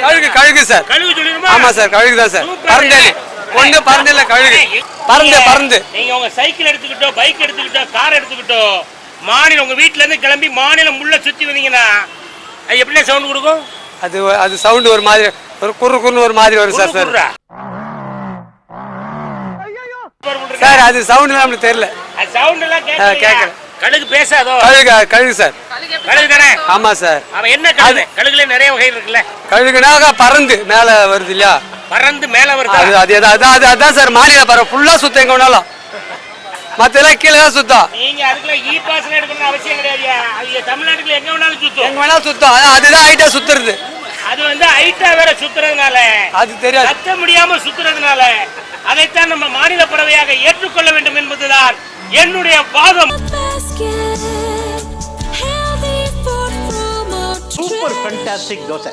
கழுகு சார். கழுகு சொல்லிருமா? ஆமா சார், கழுகு தான் சார். பறந்தேலி ஒண்ணு பறந்தேல கழுகு. பறந்து நீங்க உங்க சைக்கிள் எடுத்துக்கிட்டோ, பைக் எடுத்துக்கிட்டோ, கார் எடுத்துக்கிட்டோ, மாநிலம் உங்க வீட்ல இருந்து கிளம்பி மாநிலம் முள்ள சுத்தி வந்தீங்கன்னா அது எப்படி சவுண்ட் கொடுக்கும்? அது சவுண்ட் ஒரு மாதிரி ஒரு குறுன்னு ஒரு மாதிரி வரும் சார். சார் அது சவுண்ட் நமக்கு தெரியல. அது சவுண்ட் எல்லாம் கேட்கல. கழுகு பேசாதோ? கழுகு சார். கழுகு தானே? ஆமா சார். அவன் என்ன கழுகு? கழுகுல நிறைய வகை இருக்குல்ல. கழுகுனாக பறந்து மேல வருது இல்லையா? பறந்து மேல வருது. அதான் சார் மாநில பறவை ஃபுல்லா சுத்தம் எங்க வேணாலும். மத்தெல்லாம் கீழே தான் சுத்தம். நீங்க அதுக்குள்ள இ பாஸ் எடுக்கணும்னு அவசியம் கிடையாது. அது தமிழ்நாட்டுல எங்க வேணாலும் சுத்தும். எங்க வேணாலும் சுத்தம். அதுதான் ஹைட்டா சுத்துறது. அது ஹைட்டா வேற சுத்துறதுனால அது தெரியாது. கத்த முடியாம சுத்துறதுனால அதைத்தான் நம்ம மாநில பறவையாக ஏற்றுக்கொள்ள வேண்டும் என்பதுதான் என்னுடைய வாதம். Super fantastic dosa.